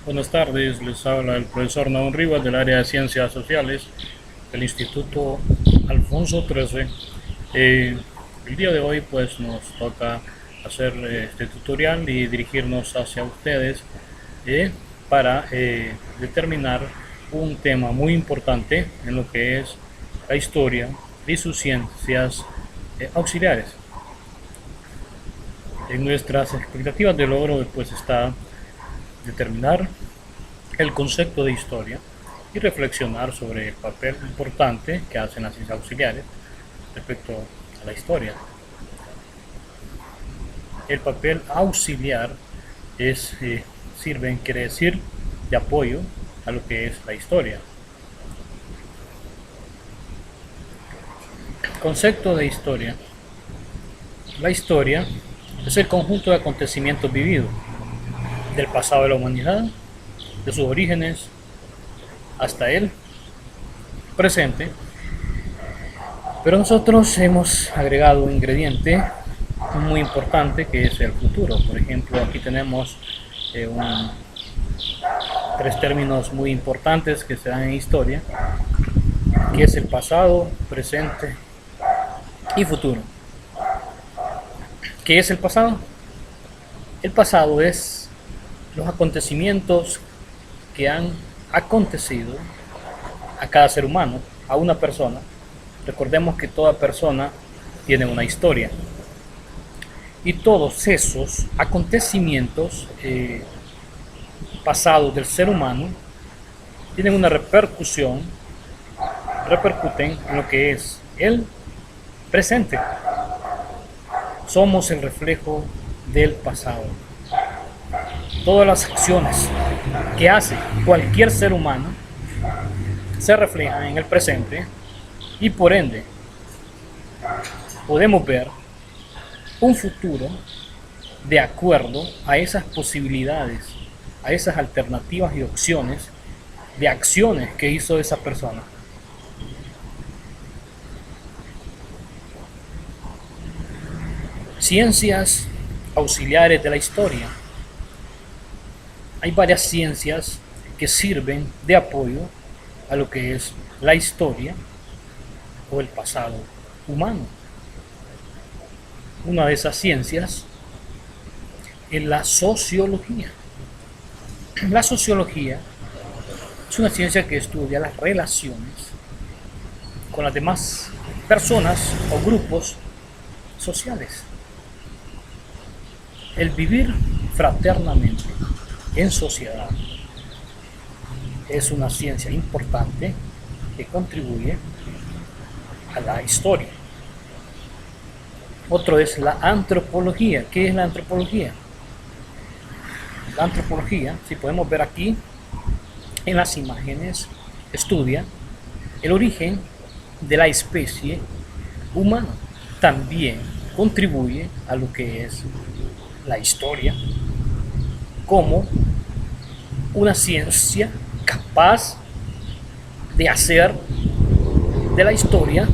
Buenas tardes, les habla el profesor Naón Rivas del área de Ciencias Sociales del Instituto Alfonso XIII. El día de hoy pues nos toca hacer este tutorial y dirigirnos hacia ustedes para determinar un tema muy importante en lo que es la historia y sus ciencias auxiliares. En nuestras expectativas de logro pues está determinar el concepto de historia y reflexionar sobre el papel importante que hacen las ciencias auxiliares respecto a la historia. El papel auxiliar quiere decir de apoyo a lo que es la historia. Concepto de historia. La historia es el conjunto de acontecimientos vividos del pasado de la humanidad, de sus orígenes hasta el presente, pero nosotros hemos agregado un ingrediente muy importante que es el futuro. Por ejemplo, aquí tenemos tres términos muy importantes que se dan en historia, que es el pasado, presente y futuro. ¿Qué es el pasado? El pasado es los acontecimientos que han acontecido a cada ser humano, a una persona. Recordemos que toda persona tiene una historia y todos esos acontecimientos pasados del ser humano tienen una repercuten en lo que es el presente. Somos el reflejo del pasado. Todas las acciones que hace cualquier ser humano se reflejan en el presente y por ende podemos ver un futuro de acuerdo a esas posibilidades, a esas alternativas y opciones de acciones que hizo esa persona. Ciencias auxiliares de la historia. Hay varias ciencias que sirven de apoyo a lo que es la historia o el pasado humano. Una de esas ciencias es la sociología. La sociología es una ciencia que estudia las relaciones con las demás personas o grupos sociales. El vivir fraternamente en sociedad es una ciencia importante que contribuye a la historia. Otro es la antropología. ¿Qué es la antropología? La antropología, si podemos ver aquí en las imágenes, estudia el origen de la especie humana. También contribuye a lo que es la historia como una ciencia capaz de hacer de la historia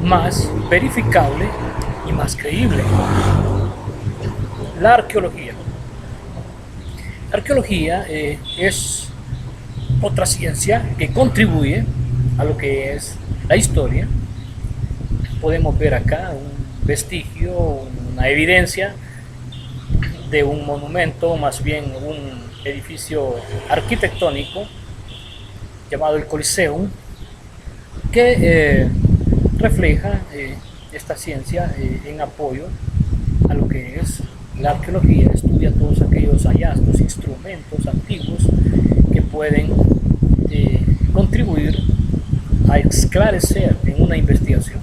más verificable y más creíble. La arqueología. La arqueología es otra ciencia que contribuye a lo que es la historia. Podemos ver acá un vestigio, una evidencia de un monumento, más bien un edificio arquitectónico llamado el Coliseum, que refleja esta ciencia en apoyo a lo que es la arqueología. Estudia todos aquellos hallazgos, instrumentos antiguos que pueden contribuir a esclarecer en una investigación.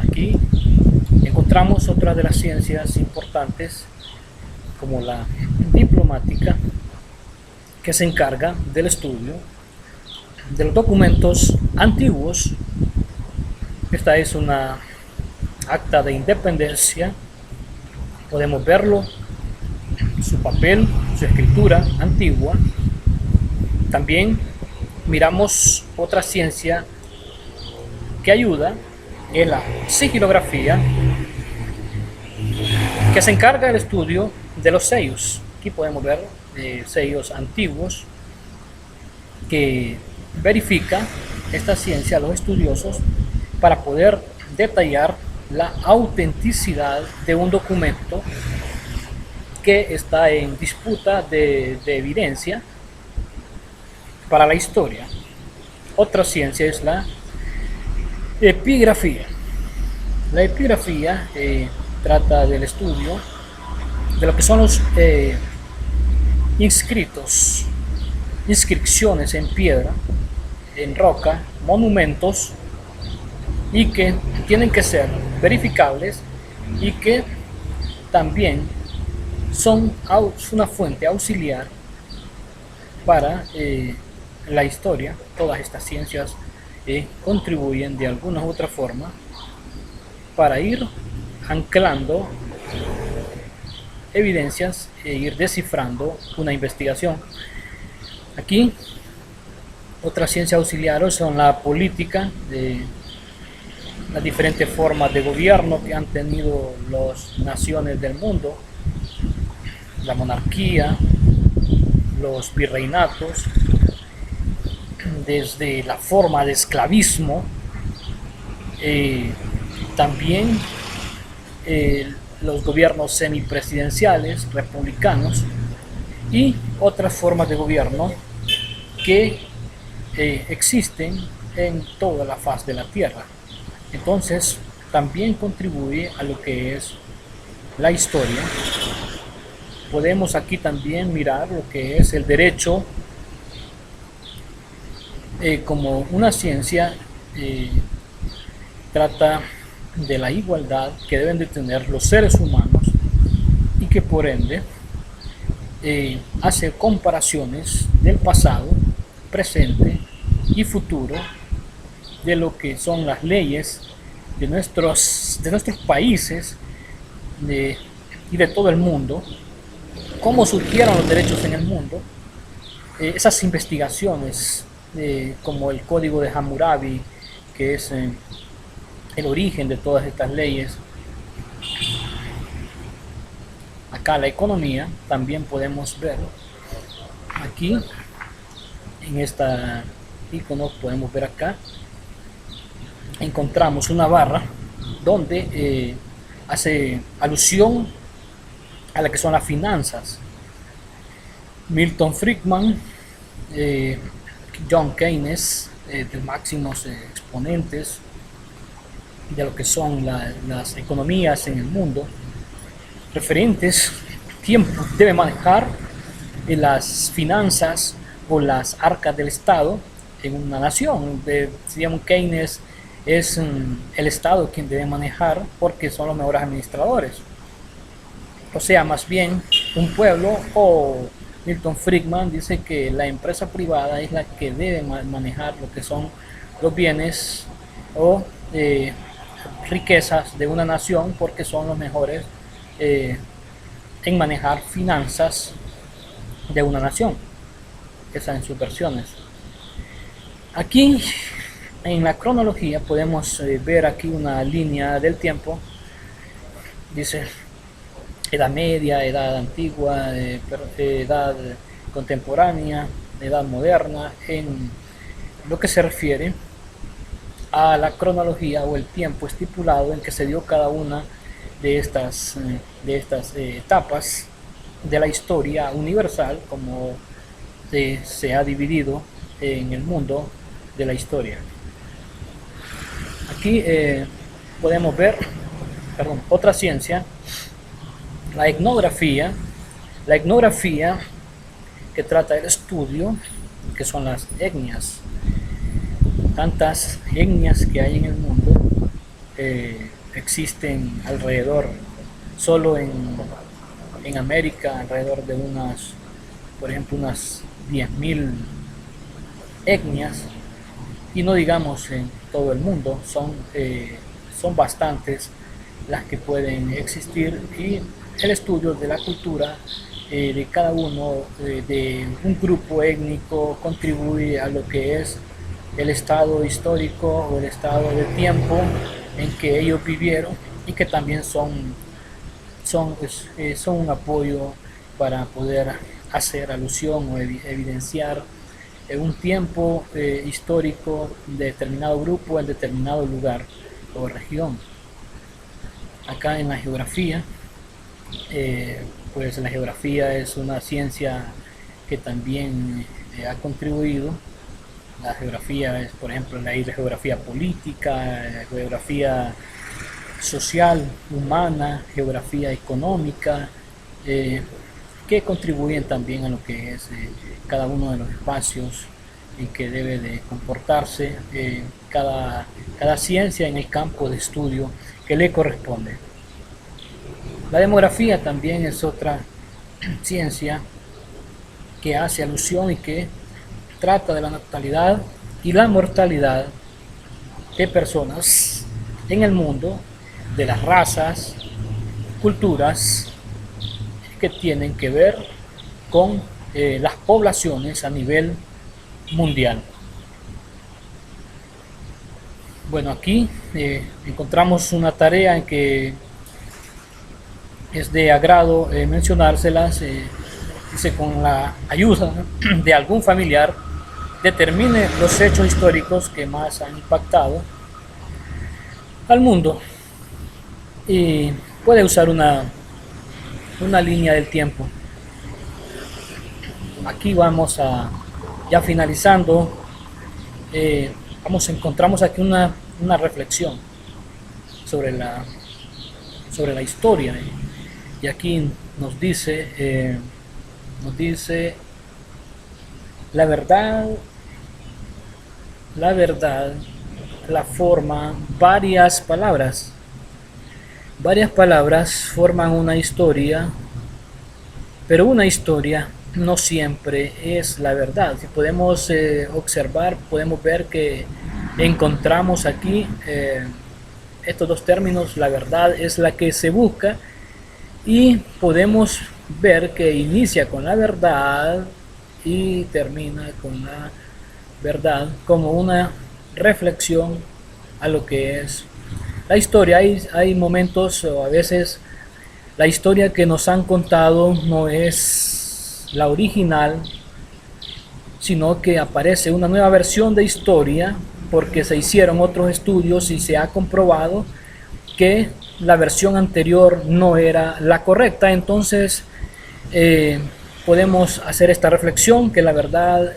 Aquí encontramos otra de las ciencias importantes como la diplomática, que se encarga del estudio de los documentos antiguos. Esta es una acta de independencia, podemos verlo, su papel, su escritura antigua. También miramos otra ciencia que ayuda, es la sigilografía, que se encarga del estudio de los sellos. Aquí podemos ver sellos antiguos que verifica esta ciencia a los estudiosos para poder detallar la autenticidad de un documento que está en disputa de evidencia para la historia. Otra ciencia es la epigrafía. La epigrafía trata del estudio de lo que son los inscripciones en piedra, en roca, monumentos, y que tienen que ser verificables y que también son una fuente auxiliar para la historia. Todas estas ciencias contribuyen de alguna u otra forma para ir anclando evidencias e ir descifrando una investigación. Aquí otras ciencias auxiliares son la política, de las diferentes formas de gobierno que han tenido las naciones del mundo, la monarquía, los virreinatos, desde la forma de esclavismo, también los gobiernos semipresidenciales, republicanos, y otras formas de gobierno que existen en toda la faz de la Tierra. Entonces, también contribuye a lo que es la historia. Podemos aquí también mirar lo que es el derecho como una ciencia. Trata de la igualdad que deben de tener los seres humanos y que por ende hace comparaciones del pasado, presente y futuro de lo que son las leyes de nuestros países y de todo el mundo, cómo surgieron los derechos en el mundo, esas investigaciones como el Código de Hammurabi, que es el origen de todas estas leyes. Acá la economía también podemos ver. Aquí en esta icono podemos ver acá, encontramos una barra donde hace alusión a lo que son las finanzas. Milton Friedman, John Keynes, de máximos exponentes de lo que son las economías en el mundo, referentes tiempo debe manejar las finanzas o las arcas del Estado en una nación. Digamos, Keynes es el Estado quien debe manejar porque son los mejores administradores. O sea, más bien un pueblo, o Milton Friedman dice que la empresa privada es la que debe manejar lo que son los bienes o riquezas de una nación, porque son los mejores en manejar finanzas de una nación. Esas en sus versiones. Aquí en la cronología podemos ver aquí una línea del tiempo. Dice Edad Media, Edad Antigua, Edad Contemporánea, Edad Moderna, en lo que se refiere a la cronología o el tiempo estipulado en que se dio cada una de estas etapas de la historia universal, como se ha dividido en el mundo de la historia. Aquí podemos ver otra ciencia, la etnografía. La etnografía, que trata del estudio, que son las etnias. Tantas etnias que hay en el mundo, existen alrededor, solo en América, alrededor de por ejemplo, unas 10.000 etnias, y no digamos en todo el mundo. Son bastantes las que pueden existir, y el estudio de la cultura de cada uno, de un grupo étnico, contribuye a lo que es el estado histórico o el estado de tiempo en que ellos vivieron, y que también son son un apoyo para poder hacer alusión o evidenciar un tiempo histórico de determinado grupo en determinado lugar o región. Acá en la geografía, pues la geografía es una ciencia que también ha contribuido. La geografía es, por ejemplo, la geografía política, geografía social, humana, geografía económica, que contribuyen también a lo que es cada uno de los espacios en que debe de comportarse cada ciencia en el campo de estudio que le corresponde. La demografía también es otra ciencia que hace alusión y que trata de la natalidad y la mortalidad de personas en el mundo, de las razas, culturas que tienen que ver con las poblaciones a nivel mundial. Bueno, aquí encontramos una tarea en que es de agrado mencionárselas. Dice: con la ayuda de algún familiar, determine los hechos históricos que más han impactado al mundo. Y puede usar una línea del tiempo. Aquí vamos a, ya finalizando, encontramos aquí una reflexión sobre la historia. Y aquí nos dice la verdad la forma varias palabras. Varias palabras forman una historia, pero una historia no siempre es la verdad. Si podemos observar, podemos ver que encontramos aquí estos dos términos: la verdad es la que se busca, y podemos ver que inicia con la verdad y termina con la verdad, como una reflexión a lo que es la historia. Hay momentos, o a veces la historia que nos han contado no es la original, sino que aparece una nueva versión de historia porque se hicieron otros estudios y se ha comprobado que la versión anterior no era la correcta. Entonces podemos hacer esta reflexión, que la verdad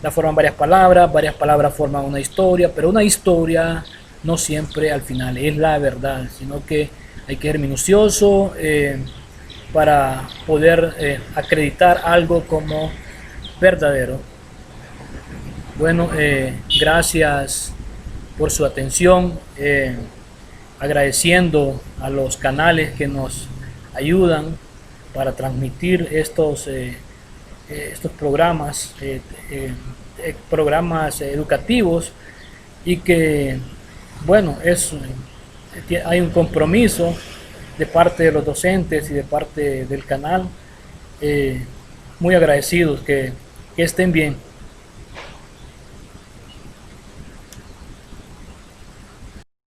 la forman varias palabras forman una historia, pero una historia no siempre al final es la verdad, sino que hay que ser minucioso para poder acreditar algo como verdadero. Bueno, gracias por su atención, agradeciendo a los canales que nos ayudan para transmitir estos programas, programas educativos, y que, bueno, hay un compromiso de parte de los docentes y de parte del canal. Muy agradecidos, que estén bien.